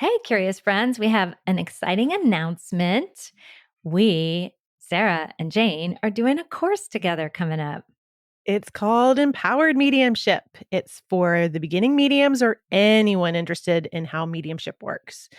Hey, curious friends, we have an exciting announcement. We, Sarah and Jane, are doing a course together coming up. It's called Empowered Mediumship. It's for the beginning mediums or anyone interested in how mediumship works.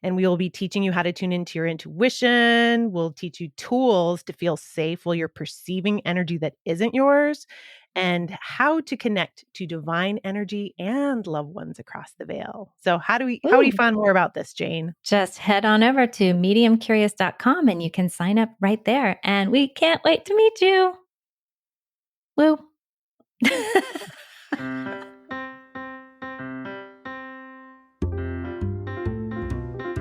And we will be teaching you how to tune into your intuition. We'll teach you tools to feel safe while you're perceiving energy that isn't yours, and how to connect to divine energy and loved ones across the veil. So how do you find more about this, Jane? Just head on over to mediumcurious.com and you can sign up right there. And we can't wait to meet you. Woo.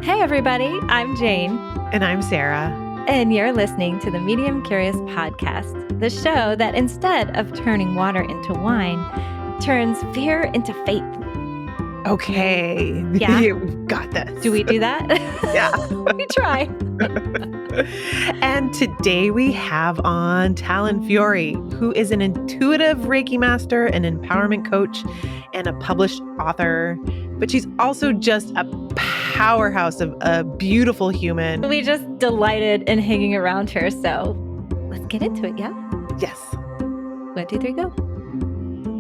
Hey, everybody. I'm Jane. And I'm Sarah. And you're listening to the Medium Curious podcast, the show that instead of turning water into wine, turns fear into faith. Okay. Yeah. We've got this. Do we do that? Yeah. We try. And today we have on Talyn Fiore, who is an intuitive Reiki master, an empowerment coach, and a published author. But she's also just a powerhouse of a beautiful human. We just delighted in hanging around her. So let's get into it, yeah? Yes. 1, 2, 3, go.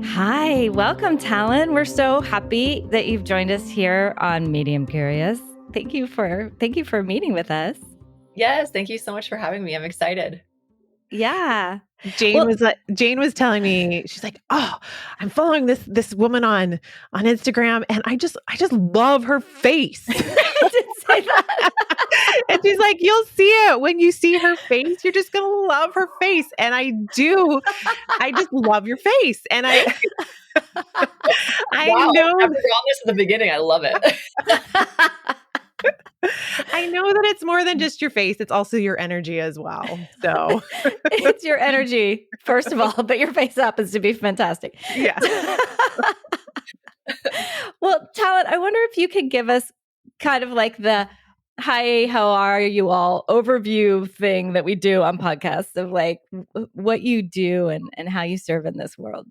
Hi, welcome, Talyn. We're so happy that you've joined us here on Medium Curious. Thank you for meeting with us. Yes, thank you so much for having me. I'm excited. Yeah. Jane was telling me, she's like, "Oh, I'm following this woman on Instagram, and I just love her face." I did say that. And she's like, "You'll see it when you see her face. You're just gonna love her face." And I do. I just love your face, and I Wow, know. After all this at the beginning, I love it. I know that it's more than just your face. It's also your energy as well. So it's your energy, first of all, but your face happens to be fantastic. Yeah. Well, Talyn, I wonder if you could give us kind of like the hi, how are you all overview thing that we do on podcasts of like what you do and how you serve in this world.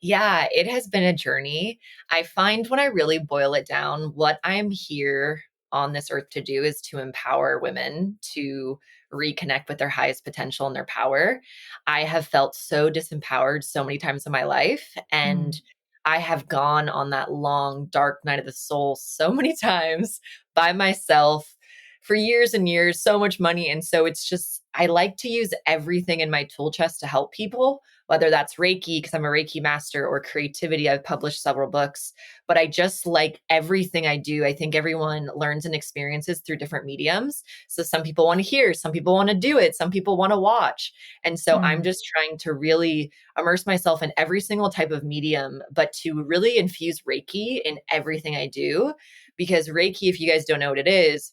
Yeah, it has been a journey. I find when I really boil it down, what I'm here on this earth to do is to empower women to reconnect with their highest potential and their power. I have felt so disempowered so many times in my life, and I have gone on that long, dark night of the soul so many times by myself for years and years, so much money. And so it's just, I like to use everything in my tool chest to help people, whether that's Reiki, because I'm a Reiki master, or creativity. I've published several books, but I just like everything I do. I think everyone learns and experiences through different mediums. So some people want to hear, some people want to do it, some people want to watch. And so I'm just trying to really immerse myself in every single type of medium, but to really infuse Reiki in everything I do. Because Reiki, if you guys don't know what it is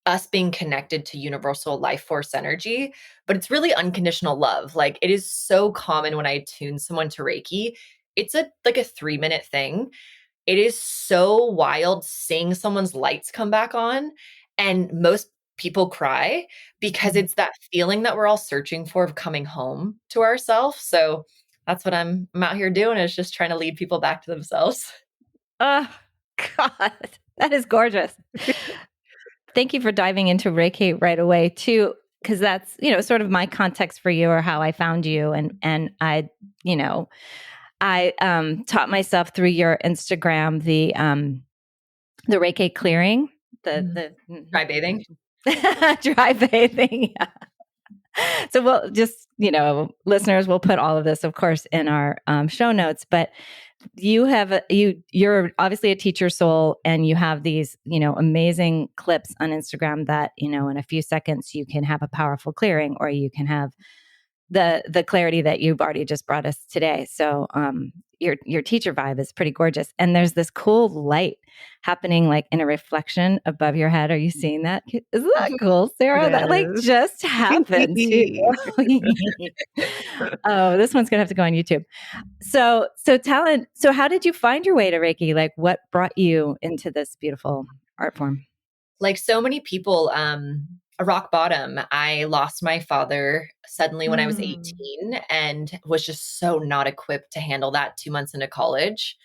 us being connected to universal life force energy, but it's really unconditional love. Like, it is so common when I tune someone to Reiki, it's like a 3-minute thing. It is so wild seeing someone's lights come back on, and most people cry because it's that feeling that we're all searching for of coming home to ourselves. So that's what I'm out here doing, is just trying to lead people back to themselves. Oh, God, that is gorgeous. Thank you for diving into Reiki right away too, because that's, sort of my context for you, or how I found you. And I, taught myself through your Instagram, the Reiki clearing, the Dry bathing. Dry bathing. Yeah. So we'll just, listeners, we'll put all of this, of course, in our show notes, but you're obviously a teacher soul, and you have these, amazing clips on Instagram that, in a few seconds you can have a powerful clearing, or you can have the clarity that you've already just brought us today. So your teacher vibe is pretty gorgeous. And there's this cool light happening like in a reflection above your head. Are you seeing that? Isn't that cool, Sarah? That like just happened. Oh, this one's going to have to go on YouTube. So Talyn, so how did you find your way to Reiki? Like, what brought you into this beautiful art form? Like so many people, a rock bottom. I lost my father suddenly when I was Mm. 18 and was just so not equipped to handle that 2 months into college.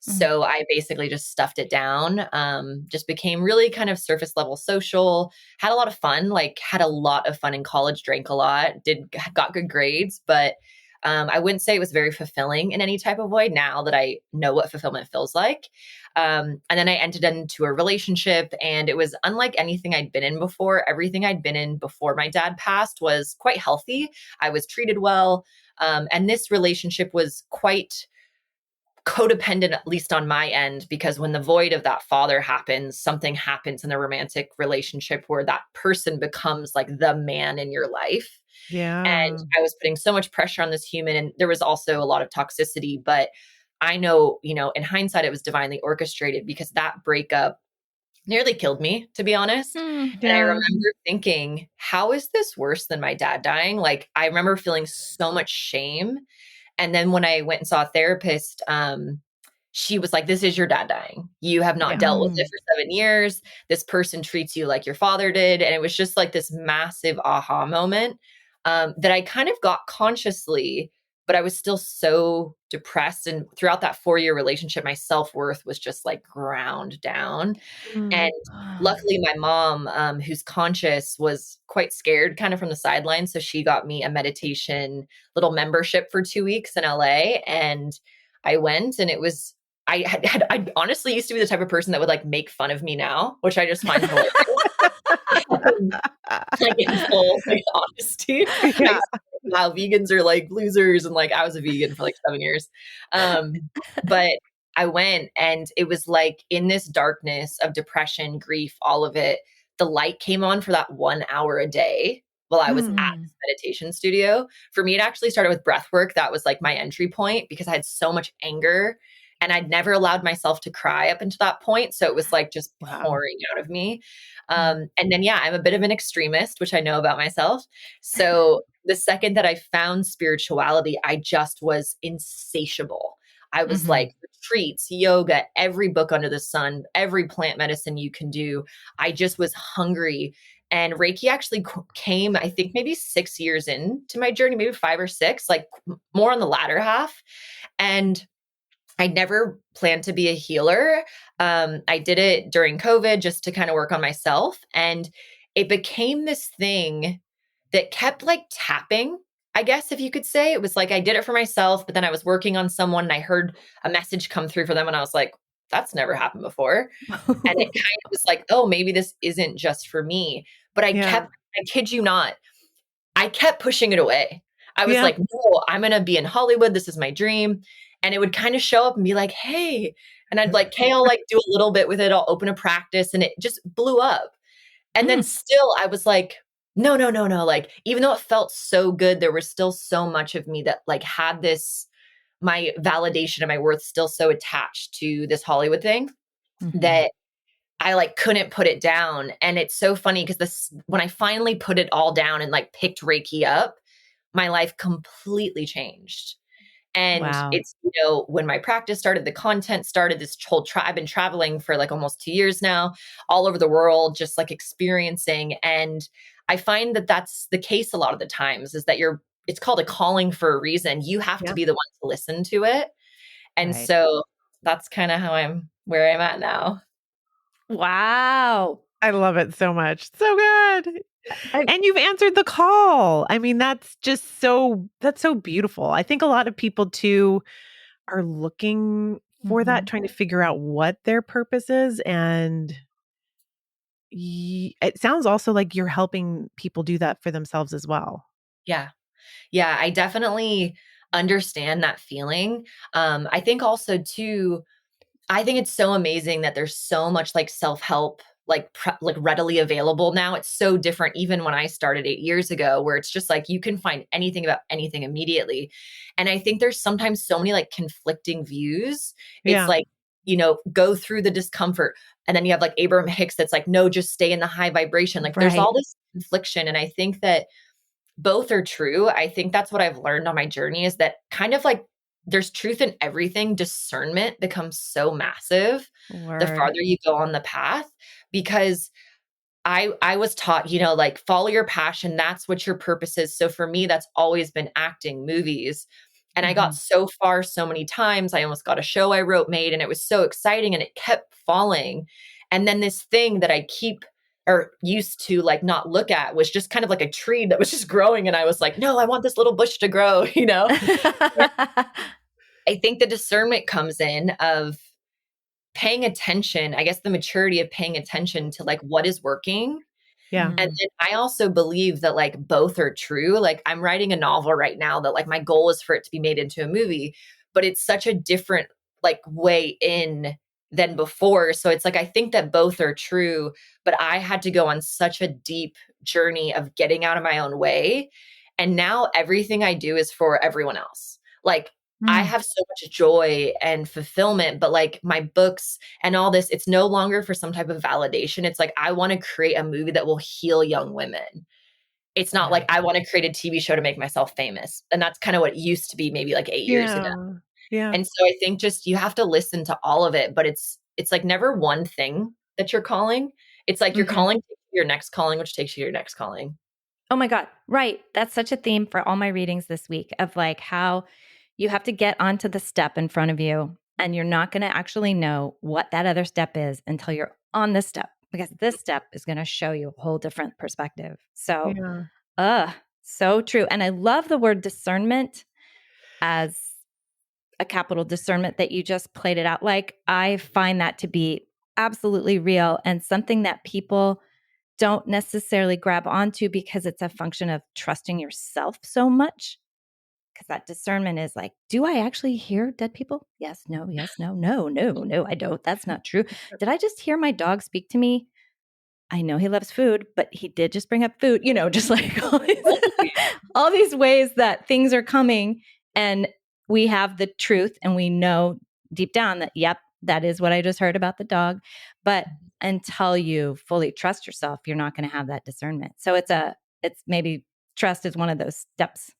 Mm. So I basically just stuffed it down, just became really kind of surface level social, had a lot of fun, like had a lot of fun in college, drank a lot, got good grades, but I wouldn't say it was very fulfilling in any type of way now that I know what fulfillment feels like. And then I entered into a relationship, and it was unlike anything I'd been in before. Everything I'd been in before my dad passed was quite healthy. I was treated well. And this relationship was quite codependent, at least on my end, because when the void of that father happens, something happens in the romantic relationship where that person becomes like the man in your life. And Yeah. I was putting so much pressure on this human. And there was also a lot of toxicity. But I know, in hindsight, it was divinely orchestrated because that breakup nearly killed me, to be honest. Mm. And I Yeah. remember thinking, how is this worse than my dad dying? Like, I remember feeling so much shame. And then when I went and saw a therapist, she was like, this is your dad dying. You have not Yeah. dealt with it for 7 years. This person treats you like your father did. And it was just like this massive aha moment that I kind of got consciously, but I was still so depressed. And throughout that 4-year relationship, my self-worth was just like ground down. Mm. And luckily, my mom, who's conscious, was quite scared kind of from the sidelines. So she got me a meditation little membership for 2 weeks in LA. And I went, and it was, I honestly used to be the type of person that would like make fun of me now, which I just find hilarious. Like in full like honesty. I Yeah. used to think, wow, vegans are like losers. And like I was a vegan for like 7 years. But I went, and it was like in this darkness of depression, grief, all of it, the light came on for that 1 hour a day while I was at Mm. this meditation studio. For me, it actually started with breath work. That was like my entry point because I had so much anger and I'd never allowed myself to cry up until that point. So it was like just Wow. pouring out of me. And then, yeah, I'm a bit of an extremist, which I know about myself. So the second that I found spirituality, I just was insatiable. I was Mhm. like retreats, yoga, every book under the sun, every plant medicine you can do. I just was hungry. And Reiki actually came, I think, maybe 6 years into my journey, maybe 5 or 6, like more on the latter half. And I never planned to be a healer. I did it during COVID just to kind of work on myself. And it became this thing that kept like tapping, I guess, if you could say. It was like I did it for myself, but then I was working on someone and I heard a message come through for them. And I was like, that's never happened before. And it kind of was like, oh, maybe this isn't just for me. But Yeah. I kid you not, I kept pushing it away. I was Yeah. like, no, I'm going to be in Hollywood. This is my dream. And it would kind of show up and be like, hey, and I'd like, hey, I'll like do a little bit with it. I'll open a practice. And it just blew up. And then Mm. still I was like, no, no, no, no. Like, even though it felt so good, there was still so much of me that like had this, my validation and my worth still so attached to this Hollywood thing Mhm. that I like couldn't put it down. And it's so funny because this, when I finally put it all down and like picked Reiki up, my life completely changed. And Wow. it's, when my practice started, the content started, this whole I've been traveling for like almost 2 years now, all over the world, just like experiencing. And I find that that's the case a lot of the times is that it's called a calling for a reason. You have to Yeah. be the one to listen to it. And Right. so that's kind of how where I'm at now. Wow. I love it so much. So good. I And you've answered the call. I mean, that's so beautiful. I think a lot of people too are looking for that, Mhm. trying to figure out what their purpose is. And it sounds also like you're helping people do that for themselves as well. Yeah. Yeah. I definitely understand that feeling. I think also too, I think it's so amazing that there's so much like self-help, like readily available now. It's so different even when I started 8 years ago, where it's just like you can find anything about anything immediately. And I think there's sometimes so many like conflicting views. It's Yeah. like, go through the discomfort. And then you have like Abraham Hicks that's like, no, just stay in the high vibration. Like there's Right. all this confliction. And I think that both are true. I think that's what I've learned on my journey is that kind of like there's truth in everything. Discernment becomes so massive the Word. farther you go on the path because I was taught, like follow your passion. That's what your purpose is. So for me, that's always been acting, movies. And I got so far so many times. I almost got a show I wrote made, and it was so exciting, and it kept falling. And then this thing that I keep or used to like not look at was just kind of like a tree that was just growing. And I was like, no, I want this little bush to grow, I think the discernment comes in of paying attention, I guess the maturity of paying attention to like what is working. Yeah. And then I also believe that like both are true. Like I'm writing a novel right now that like my goal is for it to be made into a movie, but it's such a different like way in than before. So it's like I think that both are true, but I had to go on such a deep journey of getting out of my own way. And now everything I do is for everyone else. Like I have so much joy and fulfillment, but like my books and all this, it's no longer for some type of validation. It's like, I want to create a movie that will heal young women. It's not like I want to create a TV show to make myself famous. And that's kind of what it used to be maybe like 8 years ago. Yeah. And so I think just you have to listen to all of it, but it's like never one thing that you're calling. It's like you're calling your next calling, which takes you to your next calling. Oh my God. Right. That's such a theme for all my readings this week of like how you have to get onto the step in front of you, and you're not going to actually know what that other step is until you're on this step, because this step is going to show you a whole different perspective. So, so true. And I love the word discernment as a capital discernment that you just played it out. Like, I find that to be absolutely real and something that people don't necessarily grab onto because it's a function of trusting yourself so much. Because that discernment is like, do I actually hear dead people? Yes, no, I don't. That's not true. Did I just hear my dog speak to me? I know he loves food, but he did just bring up food, just like all these ways that things are coming, and we have the truth and we know deep down that, yep, that is what I just heard about the dog. But until you fully trust yourself, you're not going to have that discernment. So it's maybe trust is one of those steps.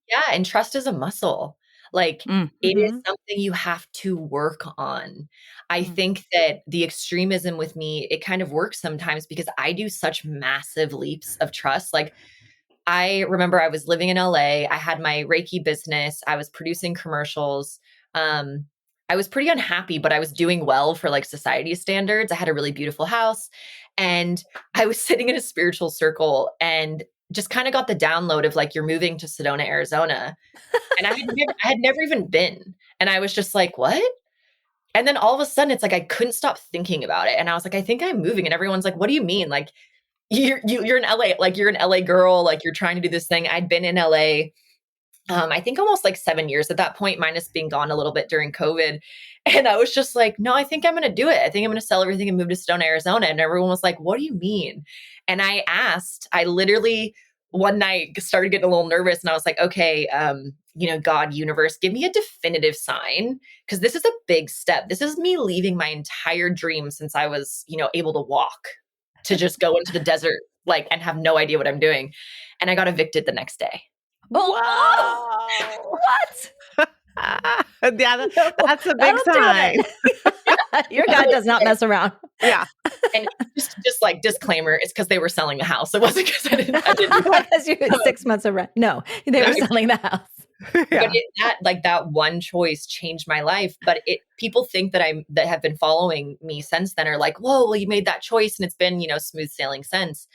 Yeah. And trust is a muscle. Like it is something you have to work on. I think that the extremism with me, it kind of works sometimes because I do such massive leaps of trust. Like I remember I was living in LA. I had my Reiki business. I was producing commercials. I was pretty unhappy, but I was doing well for like society standards. I had a really beautiful house, and I was sitting in a spiritual circle and just kind of got the download of like, you're moving to Sedona, Arizona. And I had never even been. And I was just like, what? And then all of a sudden it's like, I couldn't stop thinking about it. And I was like, I think I'm moving. And everyone's like, what do you mean? Like you're in LA, like you're an LA girl, like you're trying to do this thing. I'd been in LA, I think almost like 7 years at that point, minus being gone a little bit during COVID. And I was just like, no, I think I'm going to do it. I think I'm going to sell everything and move to Sedona, Arizona. And everyone was like, what do you mean? And I literally one night started getting a little nervous, and I was like, okay, God, universe, give me a definitive sign. Cause this is a big step. This is me leaving my entire dream since I was, able to walk, to just go into the desert, like, and have no idea what I'm doing. And I got evicted the next day. Oh, what? Yeah, that's a big sign. Your God does not mess around. Yeah. And just like disclaimer, it's because they were selling the house. It wasn't because I didn't because you had 6 months of rent. No, they were selling the house. Yeah. But that one choice changed my life. But people think that have been following me since then are like, whoa, well, you made that choice and it's been, smooth sailing since.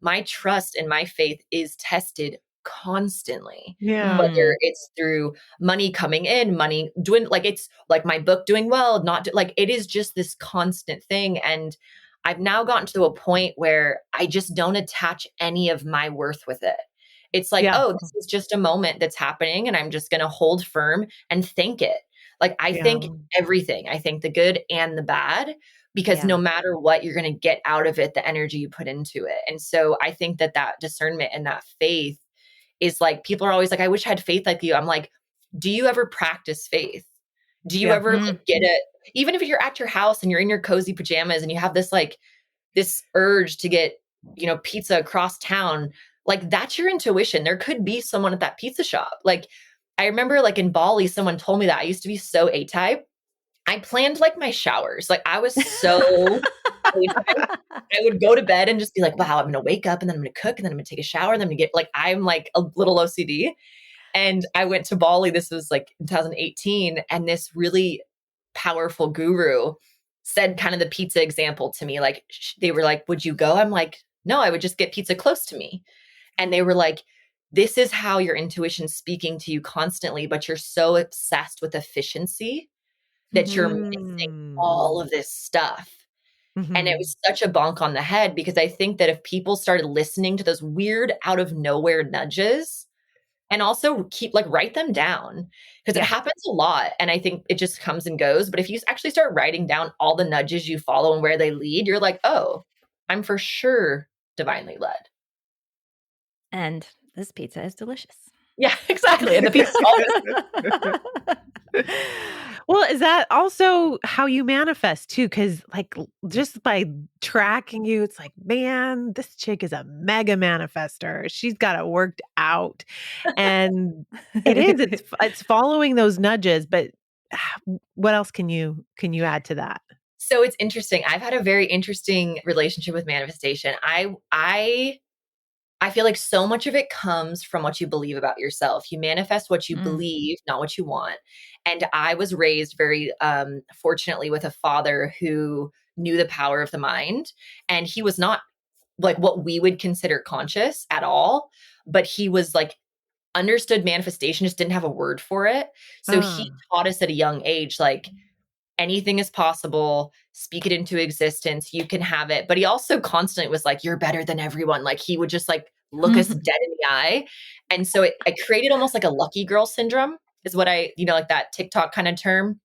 My trust and my faith is tested constantly. Yeah. Whether it's through money coming in, money doing, like, it's like my book doing well, like it is just this constant thing. And I've now gotten to a point where I just don't attach any of my worth with it. It's like, oh, this is just a moment that's happening, and I'm just going to hold firm and thank it. Like I think everything. I think the good and the bad, because no matter what, you're going to get out of it the energy you put into it. And so I think that discernment and that faith is like, people are always like, I wish I had faith like you. I'm like, do you ever practice faith? Do you ever like, get it? Even if you're at your house and you're in your cozy pajamas and you have this urge to get, pizza across town, like that's your intuition. There could be someone at that pizza shop. Like I remember like in Bali, someone told me that I used to be so A-type. I planned like my showers. Like I was so I would go to bed and just be like, wow, I'm going to wake up and then I'm going to cook and then I'm going to take a shower and then I'm going to get like, I'm like a little OCD. And I went to Bali. This was like in 2018. And this really powerful guru said kind of the pizza example to me. Like they were like, would you go? I'm like, no, I would just get pizza close to me. And they were like, this is how your intuition's speaking to you constantly, but you're so obsessed with efficiency that you're missing all of this stuff. And it was such a bonk on the head because I think that if people started listening to those weird out of nowhere nudges and also keep like write them down because it happens a lot. And I think it just comes and goes. But if you actually start writing down all the nudges you follow and where they lead, you're like, oh, I'm for sure divinely led. And this pizza is delicious. Yeah, exactly. And the pizza. Well, is that also how you manifest too? Because like just by tracking you, it's like, man, this chick is a mega manifester. She's got it worked out. And it's following those nudges, but what else can you add to that? So it's interesting. I've had a very interesting relationship with manifestation. I feel like so much of it comes from what you believe about yourself. You manifest what you believe, not what you want. And I was raised very fortunately with a father who knew the power of the mind. And he was not like what we would consider conscious at all, but he was like understood manifestation, just didn't have a word for it. So he taught us at a young age, like, anything is possible, speak it into existence, you can have it. But he also constantly was like, you're better than everyone. Like he would just like look us dead in the eye. And so I created almost like a lucky girl syndrome is what like that TikTok kind of term.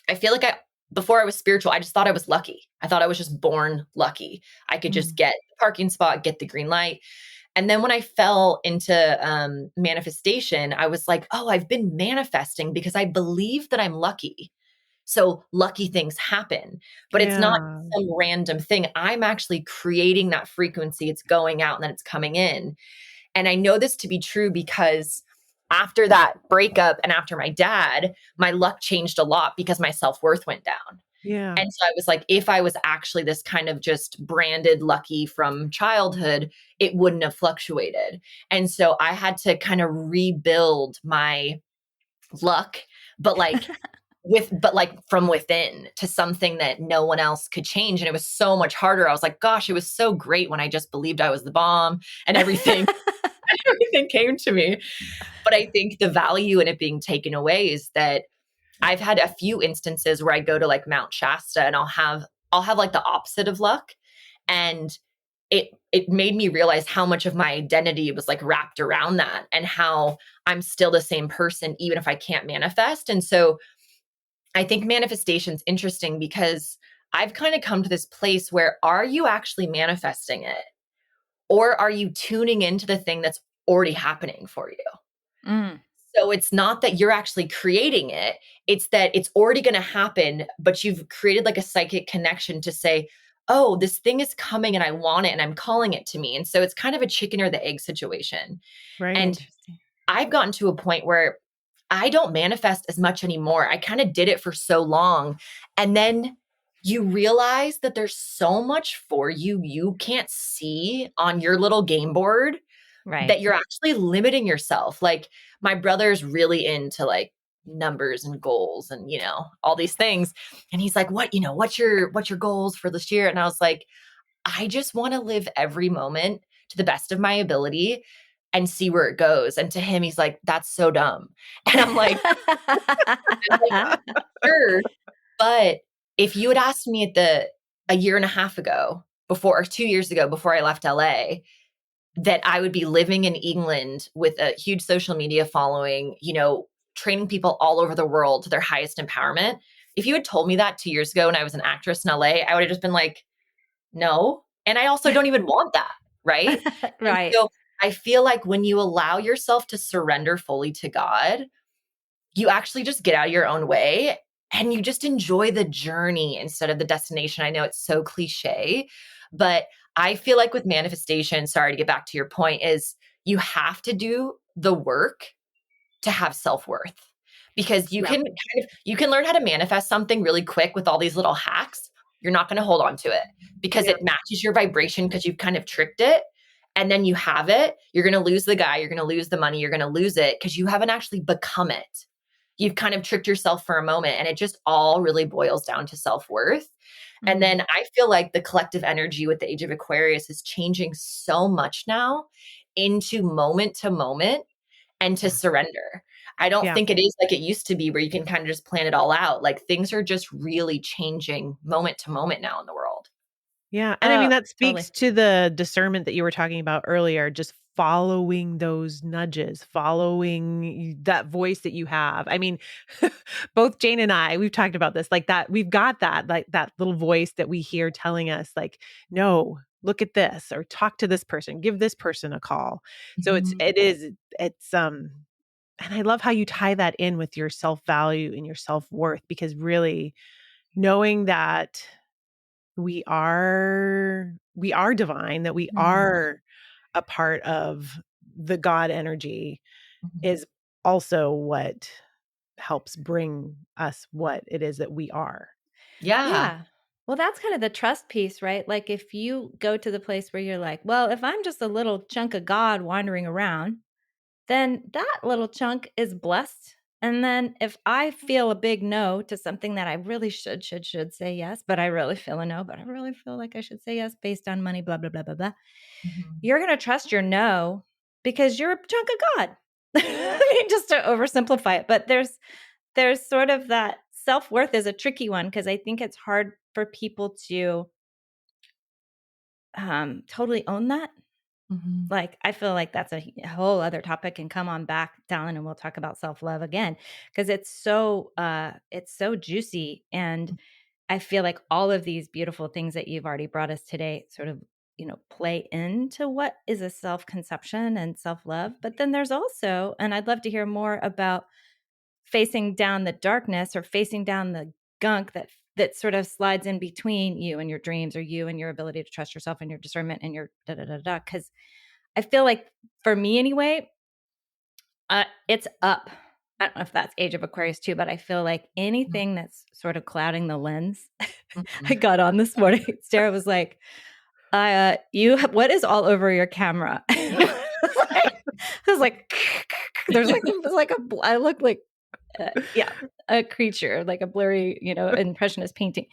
I feel like before I was spiritual, I just thought I was lucky. I thought I was just born lucky. I could just get the parking spot, get the green light. And then when I fell into manifestation, I was like, oh, I've been manifesting because I believe that I'm lucky. So lucky things happen, but it's not some random thing. I'm actually creating that frequency. It's going out and then it's coming in. And I know this to be true because after that breakup and after my dad, my luck changed a lot because my self-worth went down. Yeah. And so I was like, if I was actually this kind of just branded lucky from childhood, it wouldn't have fluctuated. And so I had to kind of rebuild my luck, but like from within to something that no one else could change. And it was so much harder. I was like, gosh, it was so great when I just believed I was the bomb and everything, everything came to me. But I think the value in it being taken away is that I've had a few instances where I go to like Mount Shasta and I'll have like the opposite of luck. And it made me realize how much of my identity was like wrapped around that and how I'm still the same person, even if I can't manifest. And so I think manifestation's interesting because I've kind of come to this place where are you actually manifesting it? Or are you tuning into the thing that's already happening for you? So it's not that you're actually creating it. It's that it's already going to happen, but you've created like a psychic connection to say, oh, this thing is coming and I want it and I'm calling it to me. And so it's kind of a chicken or the egg situation. Right. And I've gotten to a point where I don't manifest as much anymore. I kind of did it for so long. And then you realize that there's so much for you can't see on your little game board that you're actually limiting yourself. Like my brother's really into like numbers and goals and, all these things. And he's like, what's your goals for this year? And I was like, I just want to live every moment to the best of my ability and see where it goes. And to him, he's like, that's so dumb. And I'm like, sure. But if you had asked me a year and a half ago or 2 years ago, before I left LA, that I would be living in England with a huge social media following, training people all over the world to their highest empowerment. If you had told me that 2 years ago when I was an actress in LA, I would have just been like, no. And I also don't even want that. Right. Right. So I feel like when you allow yourself to surrender fully to God, you actually just get out of your own way and you just enjoy the journey instead of the destination. I know it's so cliche, but I feel like with manifestation, sorry to get back to your point, is you have to do the work to have self-worth. because you can learn how to manifest something really quick with all these little hacks. You're not going to hold on to it because it matches your vibration because you've kind of tricked it. And then you have it, you're going to lose the guy, you're going to lose the money, you're going to lose it because you haven't actually become it. You've kind of tricked yourself for a moment, and it just all really boils down to self-worth. Mm-hmm. And then I feel like the collective energy with the age of Aquarius is changing so much now into moment to moment and to surrender. I don't think it is like it used to be where you can kind of just plan it all out. Like things are just really changing moment to moment now in the world. Yeah. And I mean, that speaks to the discernment that you were talking about earlier, just following those nudges, following that voice that you have. I mean, both Jane and I, we've talked about this, like that, we've got that, like that little voice that we hear telling us like, no, look at this, or talk to this person, give this person a call. So and I love how you tie that in with your self-value and your self-worth, because really knowing that we are divine, that we are a part of the God energy is also what helps bring us what it is that we are. Yeah. Well, that's kind of the trust piece, right? Like if you go to the place where you're like, well, if I'm just a little chunk of God wandering around, then that little chunk is blessed. And then if I feel a big no to something that I really should say yes, but I really feel a no, but I really feel like I should say yes based on money, blah, blah, blah, blah, blah. You're going to trust your no because you're a chunk of God. I mean, just to oversimplify it, but there's sort of that self-worth is a tricky one because I think it's hard for people to totally own that. Like, I feel like that's a whole other topic, and come on back, Talyn, and we'll talk about self-love again, because it's so juicy. And I feel like all of these beautiful things that you've already brought us today sort of, play into what is a self-conception and self-love. But then there's also, and I'd love to hear more about facing down the darkness or facing down the gunk that sort of slides in between you and your dreams, or you and your ability to trust yourself and your discernment and your da-da-da-da. Because I feel like for me anyway, it's up. I don't know if that's Age of Aquarius too, but I feel like anything that's sort of clouding the lens. I got on this morning. Sarah was like, what is all over your camera? I was like, I look like, a creature, like a blurry, impressionist painting.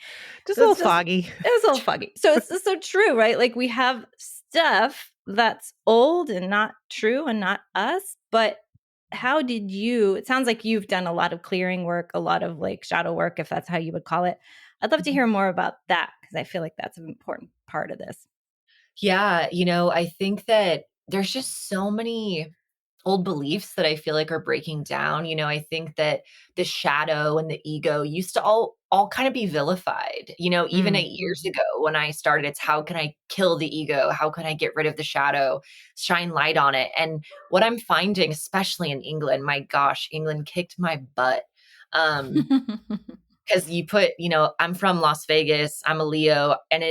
Just a little foggy. It was a little foggy. So it's so true, right? Like we have stuff that's old and not true and not us. But it sounds like you've done a lot of clearing work, a lot of like shadow work, if that's how you would call it. I'd love to hear more about that, because I feel like that's an important part of this. Yeah. I think that there's just so many old beliefs that I feel like are breaking down. I think that the shadow and the ego used to all kind of be vilified, even 8 years ago when I started. It's how can I kill the ego? How can I get rid of the shadow, shine light on it? And what I'm finding, especially in England, my gosh, England kicked my butt. Because I'm from Las Vegas, I'm a Leo, and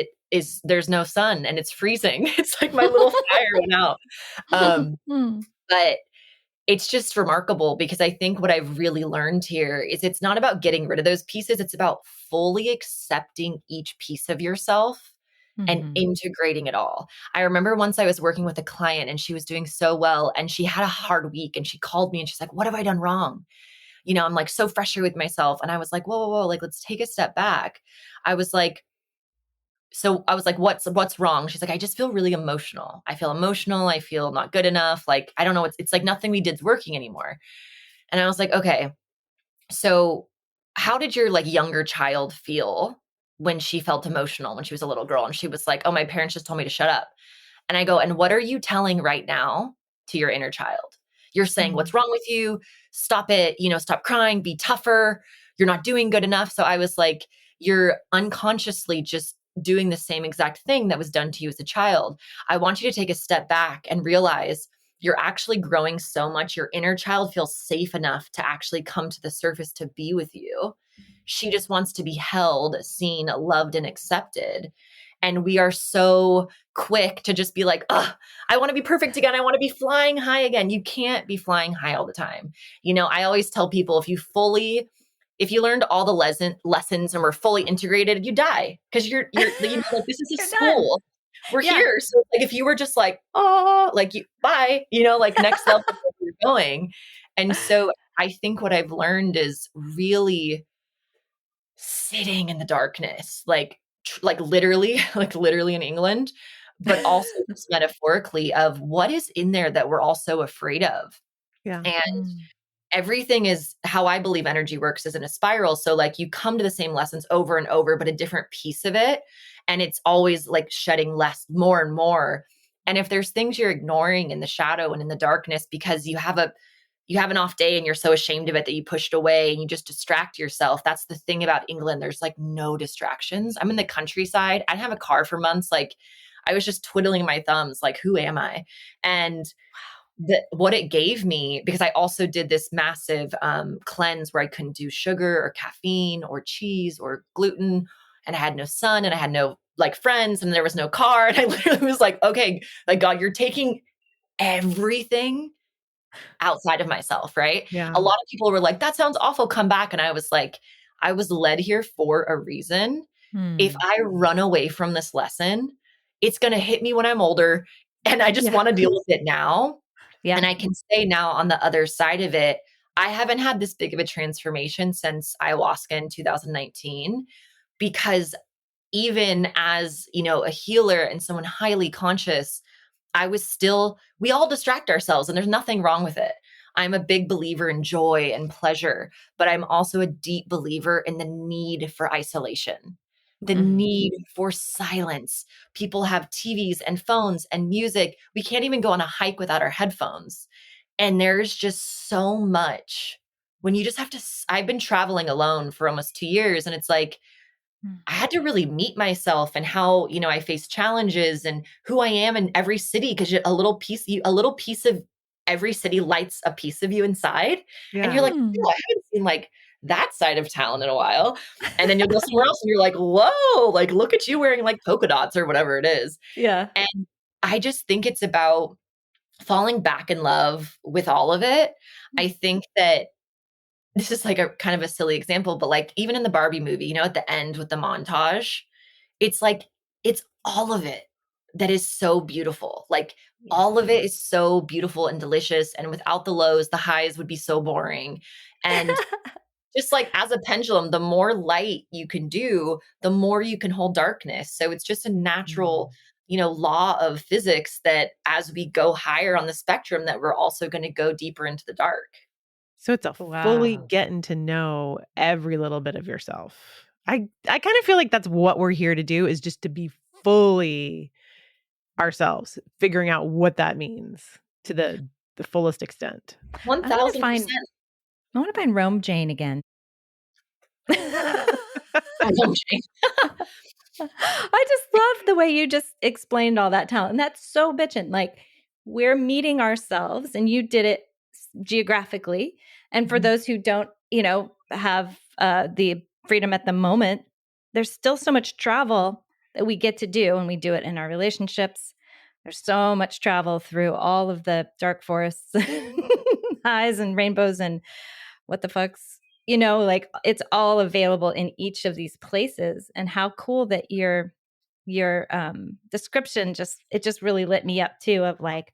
there's no sun and it's freezing. It's like my little fire went out. But it's just remarkable, because I think what I've really learned here is it's not about getting rid of those pieces. It's about fully accepting each piece of yourself and integrating it all. I remember once I was working with a client and she was doing so well and she had a hard week, and she called me and she's like, what have I done wrong? I'm like so frustrated with myself. And I was like, whoa, like, let's take a step back. I was like, what's wrong? She's like, I just feel really emotional. I feel emotional. I feel not good enough. Like, I don't know. It's like nothing we did's working anymore. And I was like, okay, so how did your like younger child feel when she felt emotional when she was a little girl? And she was like, oh, my parents just told me to shut up. And I go, and what are you telling right now to your inner child? You're saying, what's wrong with you? Stop it. Stop crying, be tougher. You're not doing good enough. So I was like, you're unconsciously just doing the same exact thing that was done to you as a child. I want you to take a step back and realize you're actually growing so much. Your inner child feels safe enough to actually come to the surface to be with you. She just wants to be held, seen, loved, and accepted. And we are so quick to just be like, oh, I want to be perfect again. I want to be flying high again. You can't be flying high all the time. I always tell people, if you learned all the lessons and were fully integrated, you die, because you're like, this is a You're done. school. We're Yeah. here. So like, if you were just like, oh, like bye, like next level where you're going. And so I think what I've learned is really sitting in the darkness, like literally, like literally in England, but also just metaphorically, of what is in there that we're all so afraid of. Yeah. And everything is how I believe energy works, is in a spiral. So like, you come to the same lessons over and over, but a different piece of it. And it's always like shedding more and more. And if there's things you're ignoring in the shadow and in the darkness because you have an off day and you're so ashamed of it that you pushed away and you just distract yourself. That's the thing about England. There's like no distractions. I'm in the countryside. I didn't have a car for months. Like, I was just twiddling my thumbs, like, who am I? And what it gave me, because I also did this massive cleanse where I couldn't do sugar or caffeine or cheese or gluten, and I had no sun and I had no like friends and there was no car. And I literally was like, okay, like, God, you're taking everything outside of myself, right? Yeah. A lot of people were like, that sounds awful, come back. And I was like, I was led here for a reason. If I run away from this lesson, it's going to hit me when I'm older. And I just want to deal with it now. Yeah. And I can say now, on the other side of it, I haven't had this big of a transformation since ayahuasca in 2019, because even as, a healer and someone highly conscious, we all distract ourselves, and there's nothing wrong with it. I'm a big believer in joy and pleasure, but I'm also a deep believer in the need for isolation, the need for silence. People have TVs and phones and music. We can't even go on a hike without our headphones. And there's just so much when you just have to. I've been traveling alone for almost 2 years, and it's like, I had to really meet myself and how, I face challenges and who I am in every city, because a little piece of every city lights a piece of you inside. Yeah. And you're like, oh, I haven't seen like that side of Talyn in a while. And then you'll go somewhere else and you're like, whoa, like, look at you wearing like polka dots or whatever it is. Yeah. And I just think it's about falling back in love with all of it. I think that this is like a kind of a silly example, but like, even in the Barbie movie, at the end with the montage, it's like, it's all of it that is so beautiful. Like, all of it is so beautiful and delicious. And without the lows, the highs would be so boring. And just like, as a pendulum, the more light you can do, the more you can hold darkness. So it's just a natural, law of physics, that as we go higher on the spectrum, that we're also going to go deeper into the dark. So it's a fully getting to know every little bit of yourself. I kind of feel like that's what we're here to do, is just to be fully ourselves, figuring out what that means to the fullest extent. 1000%. I want to find Rome Jane again. Rome Jane. I just love the way you just explained all that talent. And that's so bitchin'. Like, we're meeting ourselves, and you did it geographically. And for those who don't, have the freedom at the moment, there's still so much travel that we get to do, and we do it in our relationships. There's so much travel through all of the dark forests, highs and rainbows and what the fucks, like, it's all available in each of these places. And how cool that your description just really lit me up too, of like,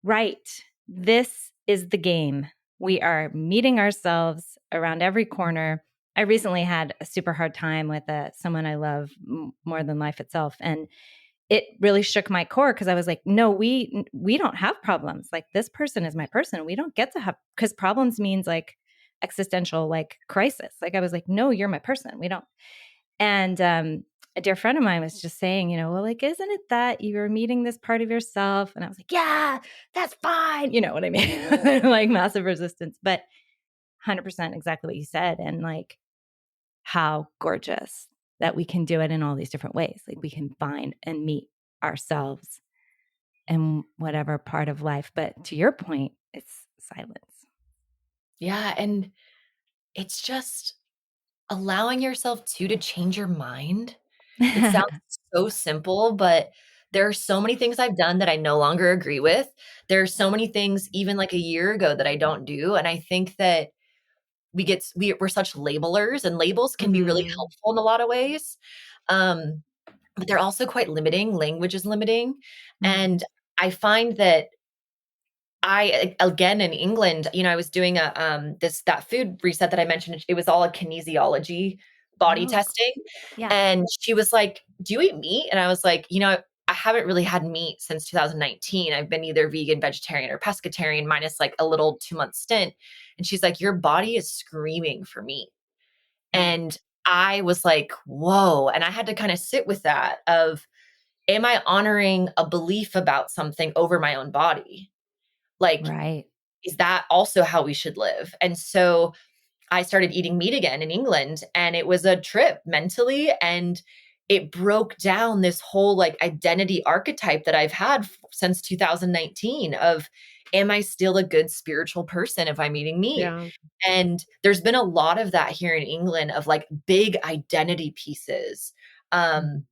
right, this is the game. We are meeting ourselves around every corner. I recently had a super hard time with someone I love more than life itself. And it really shook my core, because I was like, no, we don't have problems. Like, this person is my person. We don't get to have, because problems means like existential, like crisis. Like, I was like, no, you're my person. We don't. And a dear friend of mine was just saying, well, like, isn't it that you're meeting this part of yourself? And I was like, yeah, that's fine. You know what I mean? Like, massive resistance, but 100% exactly what you said. And like, how gorgeous that we can do it in all these different ways. Like, we can find and meet ourselves in whatever part of life. But to your point, it's silence. Yeah. And it's just allowing yourself to change your mind. It sounds so simple, but there are so many things I've done that I no longer agree with. There are so many things even like a year ago that I don't do. And I think that we're such labelers, and labels can be really Mhm. helpful in a lot of ways. Um, but they're also quite limiting. Language is limiting. Mm. And I find that again in England, I was doing that food reset that I mentioned. It was all a kinesiology body Oh, testing. yeah. And she was like, "Do you eat meat?" And I was like, I haven't really had meat since 2019. I've been either vegan, vegetarian, or pescatarian, minus like a little 2-month stint. And she's like, "Your body is screaming for meat." Mm. And I was like, whoa. And I had to kind of sit with that of, am I honoring a belief about something over my own body? Like, Right. is that also how we should live? And so I started eating meat again in England, and it was a trip mentally, and it broke down this whole like identity archetype that I've had since 2019 of, am I still a good spiritual person if I'm eating meat? Yeah. And there's been a lot of that here in England of like big identity pieces. Mm. Um,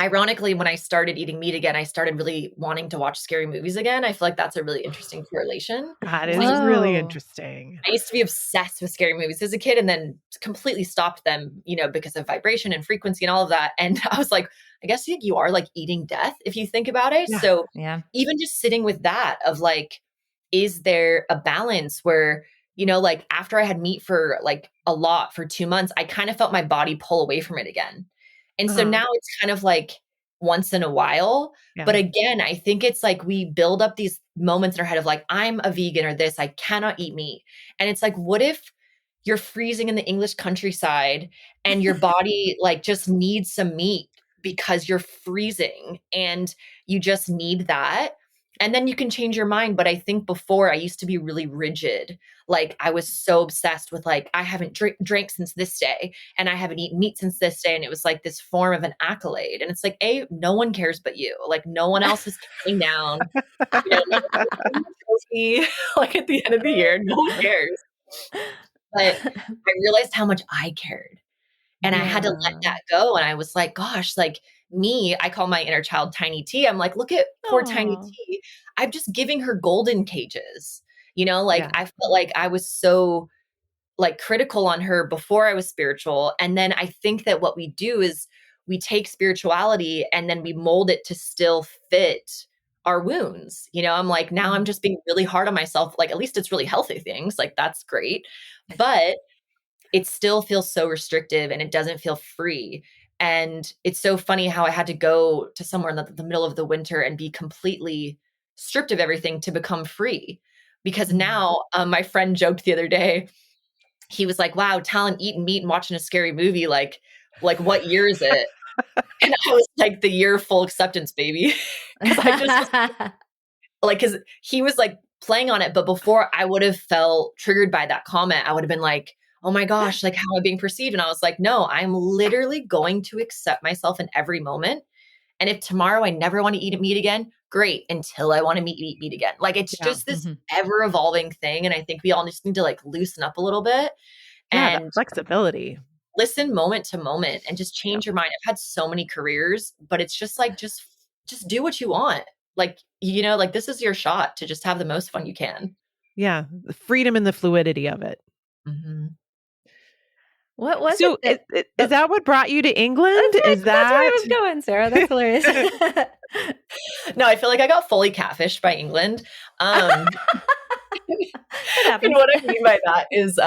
Ironically, when I started eating meat again, I started really wanting to watch scary movies again. I feel like that's a really interesting correlation. That 'Cause is really Whoa. interesting. I used to be obsessed with scary movies as a kid and then completely stopped them, because of vibration and frequency and all of that. And I was like, I guess you are like eating death if you think about it. Yeah. So Yeah. even just sitting with that of like, is there a balance where, like after I had meat for like a lot for 2 months, I kind of felt my body pull away from it again. And so Uh-huh. now it's kind of like once in a while. Yeah. But again, I think it's like we build up these moments in our head of like, I'm a vegan or this, I cannot eat meat. And it's like, what if you're freezing in the English countryside and your body like just needs some meat because you're freezing and you just need that? And then you can change your mind. But I think before I used to be really rigid. Like I was so obsessed with like, I haven't drank since this day and I haven't eaten meat since this day. And it was like this form of an accolade. And it's like, no one cares but you. Like no one else is counting down. No one's getting a trophy like at the end of the year. No one cares. But I realized how much I cared. And I had to let Yeah. that go. And I was like, gosh, like me, I call my inner child Tiny T. I'm like, look at poor Tiny Oh. T. I'm just giving her golden cages. Like Yeah. I felt like I was so like critical on her before I was spiritual. And then I think that what we do is we take spirituality and then we mold it to still fit our wounds. I'm like, now I'm Mm. just being really hard on myself. Like, at least it's really healthy things. Like, that's great. But it still feels so restrictive and it doesn't feel free. And it's so funny how I had to go to somewhere in the middle of the winter and be completely stripped of everything to become free. Because Mm. now my friend joked the other day, he was like, wow, Talyn eating meat and watching a scary movie. Like what year is it? And I was like, the year of full acceptance, baby. Cause I just was like, cause he was like playing on it. But before I would have felt triggered by that comment, I would have been like, oh my gosh, like how am I being perceived? And I was like, no, I'm literally going to accept myself in every moment. And if tomorrow I never want to eat meat again, great, until I want to eat meat again. Like it's Yeah. just this Mhm. ever evolving thing. And I think we all just need to like loosen up a little bit Yeah. That and flexibility. listen moment to moment and just Yeah. change your mind. I've had so many careers, but it's just like just do what you want. Like, like this is your shot to just have the most fun you can. Yeah. The freedom and the fluidity of it. Mhm. What was it So that is oh, that what brought you to England? Is that's where I that was going, Sarah. That's hilarious. No, I feel like I got fully catfished by England. It And happens. what I mean by that is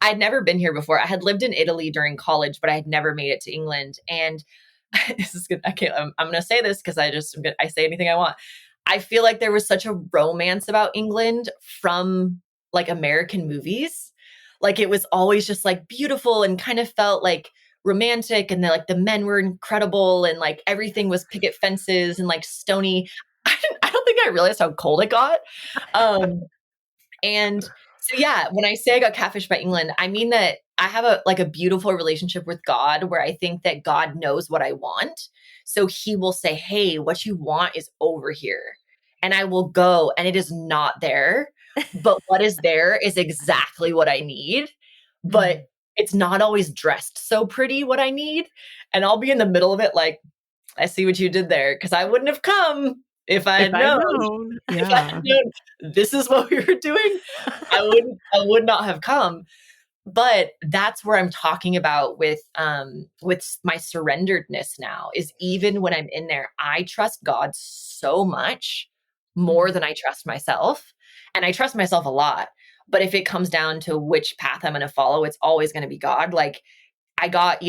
I'd never been here before. I had lived in Italy during college, but I had never made it to England. And this is good. I can't, I'm going to say this because I say anything I want. I feel like there was such a romance about England from like American movies. Like it was always just like beautiful and kind of felt like romantic. And like the men were incredible and like everything was picket fences and like stony. I don't think I realized how cold it got. Um, and so yeah, when I say I got catfished by England, I mean that I have a beautiful relationship with God where I think that God knows what I want. So he will say, "Hey, what you want is over here." And I will go and it is not there, but what is there is exactly what I need. But Mm. it's not always dressed so pretty what I need. And I'll be in the middle of it like, I see what you did there. Cause I wouldn't have come if I If had I'd known. known. If I had Yeah. known this is what we were doing, I would not have come. But that's where I'm talking about with my surrenderedness now is even when I'm in there, I trust God so much more than I trust myself. And I trust myself a lot. But if it comes down to which path I'm going to follow, it's always going to be God. Like I got,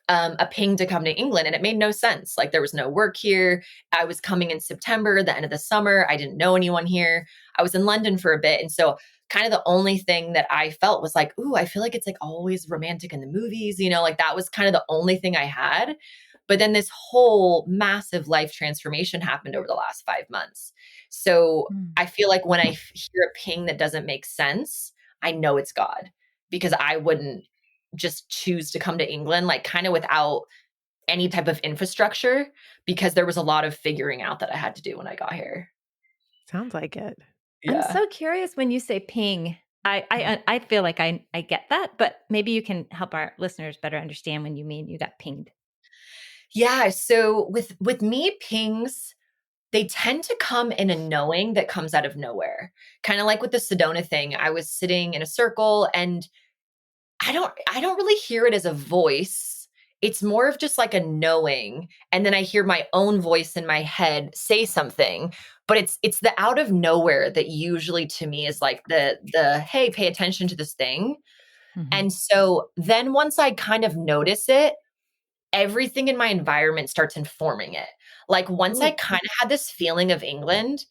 a ping to come to England and it made no sense. Like there was no work here. I was coming in September, the end of the summer. I didn't know anyone here. I was in London for a bit. And so kind of the only thing that I felt was like, ooh, I feel like it's like always romantic in the movies, like that was kind of the only thing I had. But then this whole massive life transformation happened over the last 5 months. So I feel like when I hear a ping that doesn't make sense, I know it's God because I wouldn't just choose to come to England, like kind of without any type of infrastructure, because there was a lot of figuring out that I had to do when I got here. Sounds like it. Yeah. I'm so curious when you say ping. I feel like I get that, but maybe you can help our listeners better understand when you mean you got pinged. Yeah. So with me, pings, they tend to come in a knowing that comes out of nowhere. Kind of like with the Sedona thing. I was sitting in a circle and I don't really hear it as a voice. It's more of just like a knowing. And then I hear my own voice in my head say something, but it's the out of nowhere that usually to me is like the hey, pay attention to this thing. And so then once I kind of notice it, everything in my environment starts informing it. Like once I kind of had this feeling of England,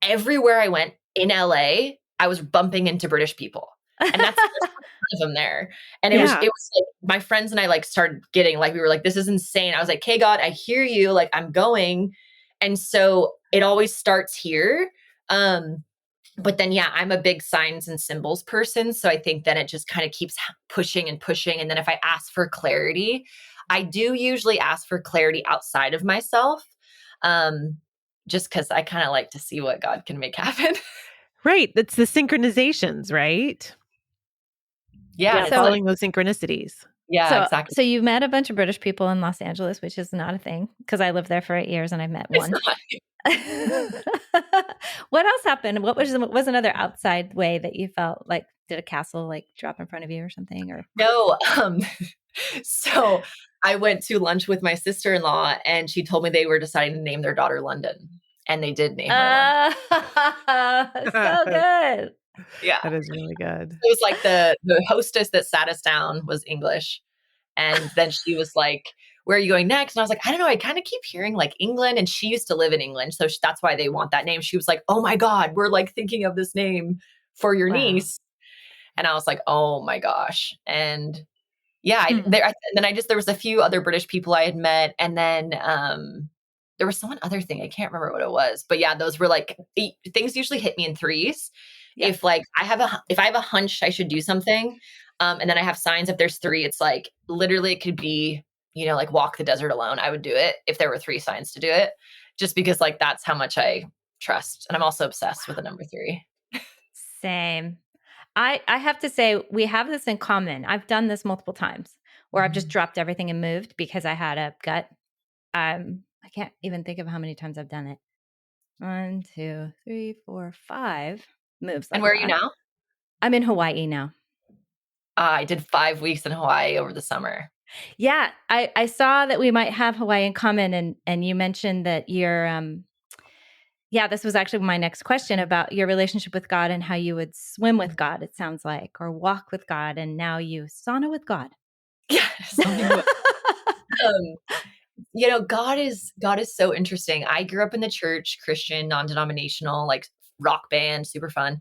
everywhere I went in LA, I was bumping into British people. And that's of them there. And it was like my friends and I like started getting like, we were like, this is insane. I was like, hey God, I hear you. Like I'm going. And so it always starts here. But then, yeah, I'm a big signs and symbols person. So I think that it just kind of keeps pushing and pushing. And then if I ask for clarity, I do usually ask for clarity outside of myself. Just because I kind of like to see what God can make happen. Right. That's the synchronizations, right? Yeah. So, following those synchronicities. Yeah, exactly. So you met a bunch of British people in Los Angeles, which is not a thing because I lived there for 8 years and I met one. What else happened? What was another outside way that you felt like, did a castle like drop in front of you or something? Or no. So I went to lunch with my sister-in-law and she told me they were deciding to name their daughter London. And they did name her London. So good. Yeah. That is really good. It was like the hostess that sat us down was English. And then she was like, where are you going next? And I was like, I don't know. I kind of keep hearing like England. And she used to live in England. So that's why they want that name. She was like, oh my God, we're like thinking of this name for your niece. And I was like, oh my gosh. And yeah, there was a few other British people I had met. And then there was one other thing. I can't remember what it was. But yeah, those were like, things usually hit me in threes. Yeah. If I have a hunch I should do something, and then I have signs, if there's three, it's like literally it could be, like walk the desert alone. I would do it if there were three signs to do it, just because like that's how much I trust. And I'm also obsessed with the number 3. Same. I have to say we have this in common. I've done this multiple times where I've just dropped everything and moved because I had a gut. I can't even think of how many times I've done it. 1, 2, 3, 4, 5 moves. And where are you now? I'm in Hawaii now. I did 5 weeks in Hawaii over the summer. Yeah, I saw that we might have Hawaii in common, and you mentioned that you're. This was actually my next question about your relationship with God and how you would swim with God. It sounds like, or walk with God, and now you sauna with God. Yeah. God is so interesting. I grew up in the church, Christian, non-denominational, like rock band, super fun.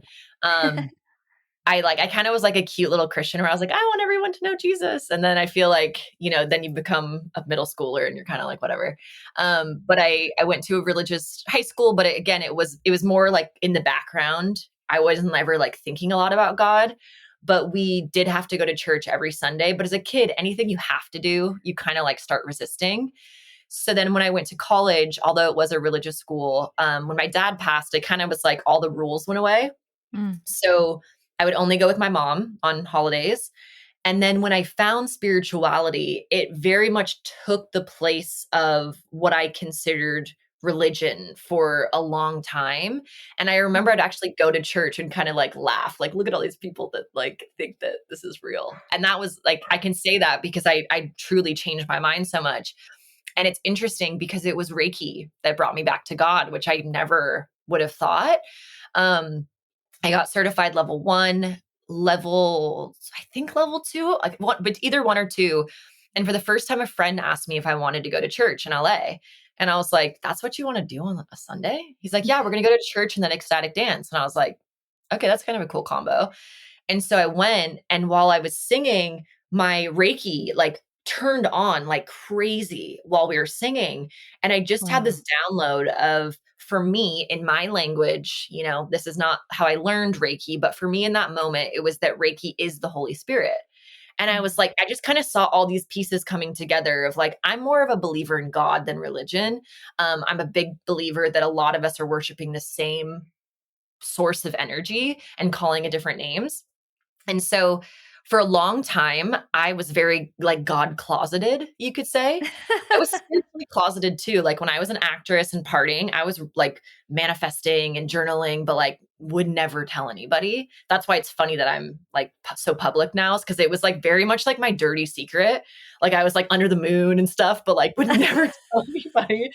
I kind of was like a cute little Christian where I was like, I want everyone to know Jesus. And then I feel like, then you become a middle schooler and you're kind of like, whatever. But I went to a religious high school, but again, it was more like in the background. I wasn't ever like thinking a lot about God, but we did have to go to church every Sunday. But as a kid, anything you have to do, you kind of like start resisting. So then when I went to college, although it was a religious school, when my dad passed, it kind of was like all the rules went away. So I would only go with my mom on holidays. And then when I found spirituality, it very much took the place of what I considered religion for a long time. And I remember I'd actually go to church and kind of like laugh, like, look at all these people that like think that this is real. And that was like, I can say that because I truly changed my mind so much. And it's interesting because it was Reiki that brought me back to God, which I never would have thought. Um, I got certified level 1, I think level 2, like one, but either 1 or 2. And for the first time, a friend asked me if I wanted to go to church in LA. And I was like, that's what you want to do on a Sunday? He's like, yeah, we're going to go to church and then ecstatic dance. And I was like, okay, that's kind of a cool combo. And so I went, and while I was singing, my Reiki like turned on like crazy while we were singing. And I just had this download of, for me, in my language, you know, this is not how I learned Reiki, but for me in that moment, it was that Reiki is the Holy Spirit. And I was like, I just kind of saw all these pieces coming together of like, I'm more of a believer in God than religion. I'm a big believer that a lot of us are worshiping the same source of energy and calling it different names. And so for a long time, I was very like God closeted, you could say. I was spiritually closeted too. Like when I was an actress and partying, I was like manifesting and journaling, but like would never tell anybody. That's why it's funny that I'm like so public now, is because it was like very much like my dirty secret. Like I was like under the moon and stuff, but like would never tell anybody.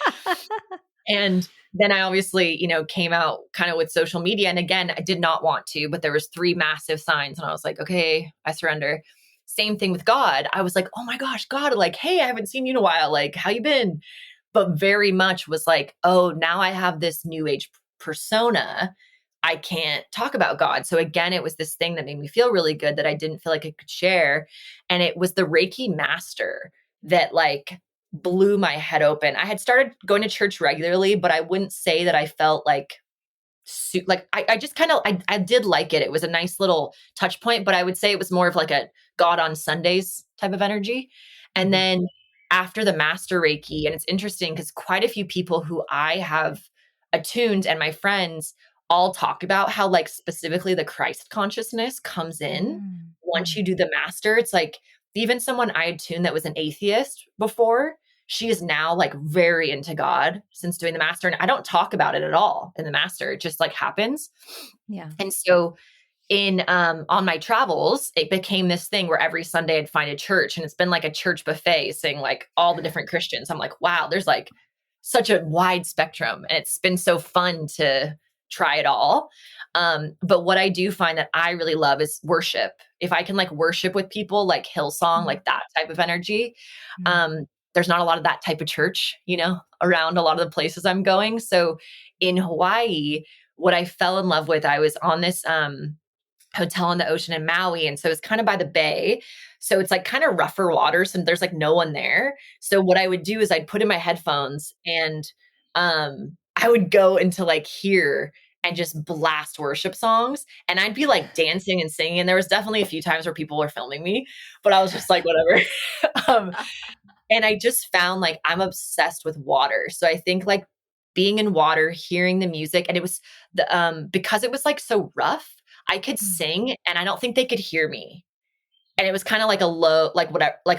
And then I obviously, you know, came out kind of with social media. And again, I did not want to, but there was 3 massive signs. And I was like, okay, I surrender. Same thing with God. I was like, oh my gosh, God, like, hey, I haven't seen you in a while. Like, how you been? But very much was like, oh, now I have this new age persona. I can't talk about God. So again, it was this thing that made me feel really good that I didn't feel like I could share. And it was the Reiki master that like blew my head open. I had started going to church regularly, but I wouldn't say that I felt like I just kind of I did like it. It was a nice little touch point, but I would say it was more of like a God on Sundays type of energy. And then after the master Reiki, and it's interesting because quite a few people who I have attuned and my friends all talk about how like specifically the Christ consciousness comes in once you do the master. It's like even someone I attuned that was an atheist before, she is now like very into God since doing the master. And I don't talk about it at all in the master. It just like happens. Yeah. And so in on my travels, it became this thing where every Sunday I'd find a church, and it's been like a church buffet saying like all the different Christians. I'm like, wow, there's like such a wide spectrum. And it's been so fun to try it all. But what I do find that I really love is worship. If I can like worship with people, like Hillsong, like that type of energy. There's not a lot of that type of church, you know, around a lot of the places I'm going. So in Hawaii, what I fell in love with, I was on this hotel on the ocean in Maui. And so it's kind of by the bay. So it's like kind of rougher waters and there's like no one there. So what I would do is I'd put in my headphones and I would go into like here and just blast worship songs. And I'd be like dancing and singing. And there was definitely a few times where people were filming me, but I was just like, whatever. And I just found like I'm obsessed with water. So I think like being in water, hearing the music, and it was the because it was like so rough, I could sing and I don't think they could hear me. And it was kind of like a low, like whatever, like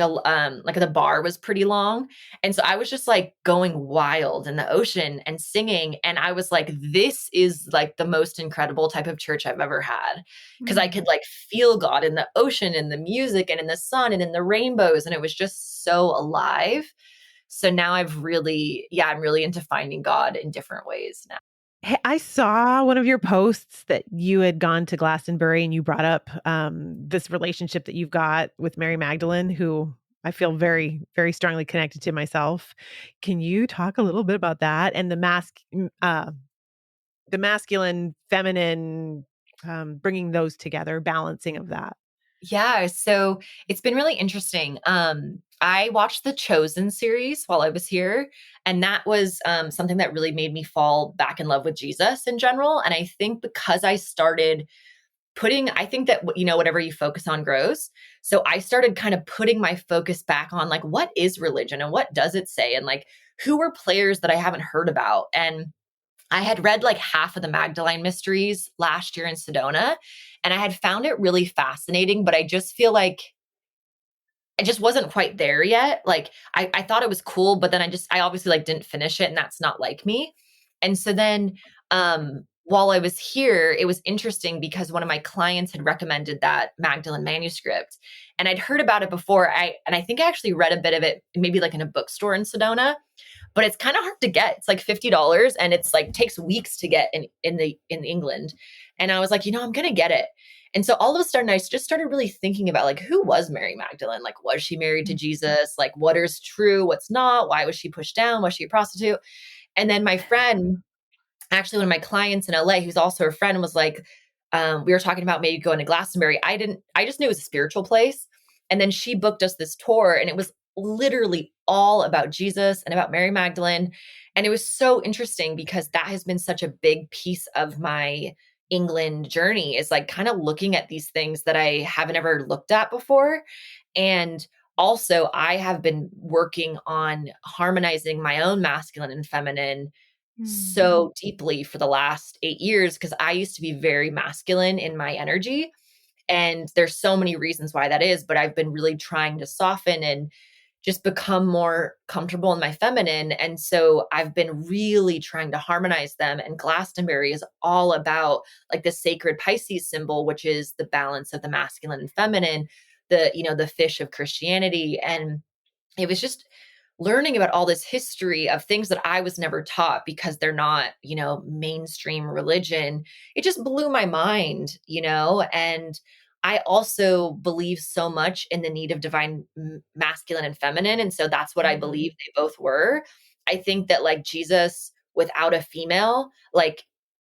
the bar was pretty long. And so I was just like going wild in the ocean and singing. And I was like, this is like the most incredible type of church I've ever had. Cause I could like feel God in the ocean and the music and in the sun and in the rainbows. And it was just so alive. So now I'm really into finding God in different ways now. Hey, I saw one of your posts that you had gone to Glastonbury and you brought up this relationship that you've got with Mary Magdalene, who I feel very, very strongly connected to myself. Can you talk a little bit about that and the masculine, feminine, bringing those together, balancing of that? Yeah, so it's been really interesting. I watched the Chosen series while I was here, and that was something that really made me fall back in love with Jesus in general. And I think because I started I think that, you know, whatever you focus on grows. So I started kind of putting my focus back on like, what is religion and what does it say? And like, who were players that I haven't heard about? And I had read like half of the Magdalene mysteries last year in Sedona, and I had found it really fascinating, but I just feel like I just wasn't quite there yet. Like I thought it was cool, but then I obviously like didn't finish it, and that's not like me. And so then while I was here, it was interesting because one of my clients had recommended that Magdalene manuscript, and I'd heard about it before. I think I actually read a bit of it, maybe like in a bookstore in Sedona, but it's kind of hard to get. It's like $50, and it's like takes weeks to get in England. And I was like, I'm gonna get it. And so all of a sudden, I just started really thinking about like, who was Mary Magdalene? Like, was she married to Jesus? Like, what is true? What's not? Why was she pushed down? Was she a prostitute? And then my friend, actually one of my clients in LA, who's also a friend, was like, we were talking about maybe going to Glastonbury. I just knew it was a spiritual place. And then she booked us this tour, and it was literally all about Jesus and about Mary Magdalene. And it was so interesting because that has been such a big piece of my England journey, is like kind of looking at these things that I haven't ever looked at before. And also, I have been working on harmonizing my own masculine and feminine so deeply for the last 8 years, because I used to be very masculine in my energy. And there's so many reasons why that is, but I've been really trying to soften and just become more comfortable in my feminine. And so I've been really trying to harmonize them. And Glastonbury is all about like the sacred Pisces symbol, which is the balance of the masculine and feminine, the fish of Christianity. And it was just learning about all this history of things that I was never taught because they're not, mainstream religion. It just blew my mind. And I also believe so much in the need of divine masculine and feminine. And so that's what I believe they both were. I think that like Jesus without a female, like,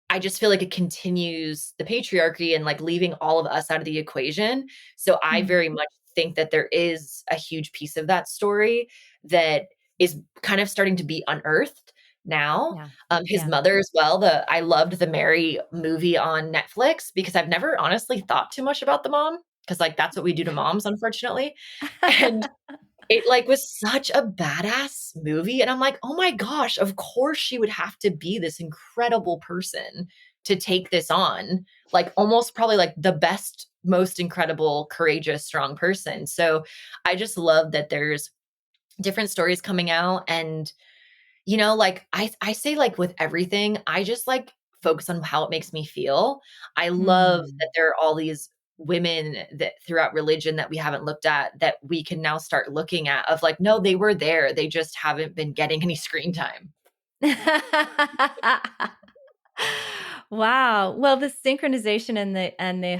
I just feel like it continues the patriarchy and like leaving all of us out of the equation. So I very much think that there is a huge piece of that story that is kind of starting to be unearthed now. His mother as well. I loved the Mary movie on Netflix because I've never honestly thought too much about the mom, because like that's what we do to moms, unfortunately. And it like was such a badass movie. And I'm like, oh my gosh, of course she would have to be this incredible person to take this on. Like almost probably like the best, most incredible, courageous, strong person. So I just love that there's different stories coming out. And, like I say, like with everything, I just like focus on how it makes me feel. I love that there are all these women that throughout religion that we haven't looked at that we can now start looking at, of like, no, they were there. They just haven't been getting any screen time. Wow. Well, the synchronization and the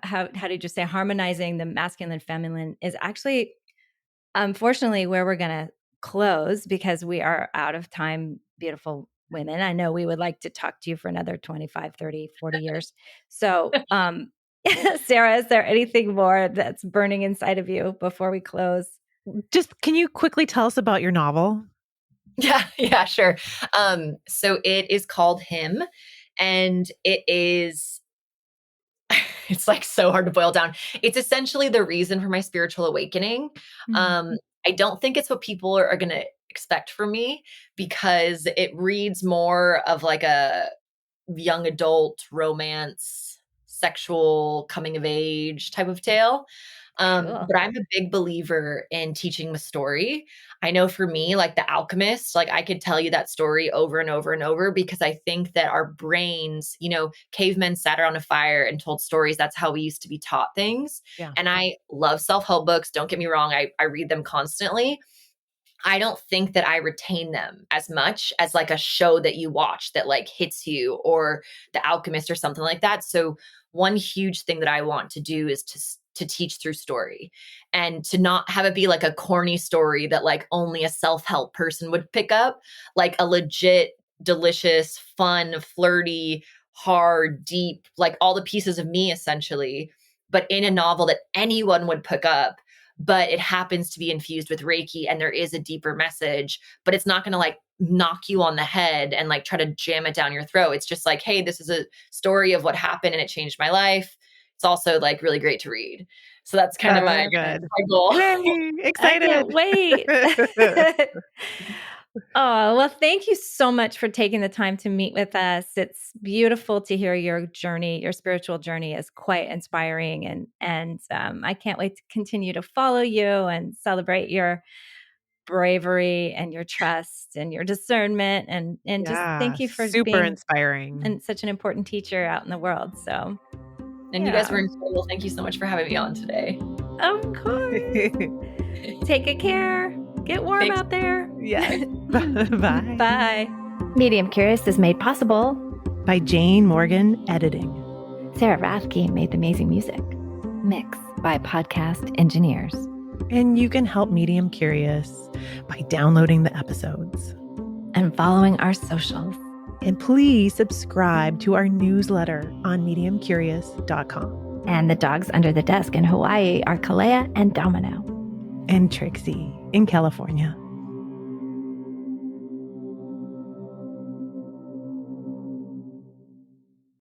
how did you say harmonizing the masculine and feminine is actually, unfortunately, where we're going to close because we are out of time, beautiful women. I know we would like to talk to you for another 25, 30, 40 years. So, Sarah, is there anything more that's burning inside of you before we close? Just can you quickly tell us about your novel? Yeah, sure. So it is called Him, and it's like so hard to boil down. It's essentially the reason for my spiritual awakening. I don't think it's what people are going to expect from me, because it reads more of like a young adult romance, sexual coming of age type of tale. Cool. But I'm a big believer in teaching the story. I know for me, like The Alchemist, like I could tell you that story over and over and over, because I think that our brains, cavemen sat around a fire and told stories. That's how we used to be taught things. Yeah. And I love self-help books. Don't get me wrong. I read them constantly. I don't think that I retain them as much as like a show that you watch that like hits you, or The Alchemist or something like that. So one huge thing that I want to do is to teach through story, and to not have it be like a corny story that like only a self-help person would pick up, like a legit, delicious, fun, flirty, hard, deep, like all the pieces of me essentially, but in a novel that anyone would pick up. But it happens to be infused with Reiki, and there is a deeper message, but it's not going to like knock you on the head and like try to jam it down your throat. It's just like, hey, this is a story of what happened and it changed my life. It's also like really great to read. So that's kind of my goal. Yay, excited. I can't wait. Oh, well, thank you so much for taking the time to meet with us. It's beautiful to hear your journey. Your spiritual journey is quite inspiring, and I can't wait to continue to follow you and celebrate your bravery and your trust and your discernment, and just Yeah, thank you for super being inspiring. such an important teacher out in the world. So, And you guys were yeah, incredible. Thank you so much for having me on today. of course. Take good care. Get warm Thanks. out there. Yes. Bye. Bye. Medium Curious is made possible By Jane Morgan Editing. Sarah Rathke made the amazing music. Mixed by Podcast Engineers. And you can help Medium Curious by downloading the episodes. And following our socials. And please subscribe to our newsletter on mediumcurious.com. And the dogs under the desk in Hawaii are Kalea and Domino. And Trixie in California.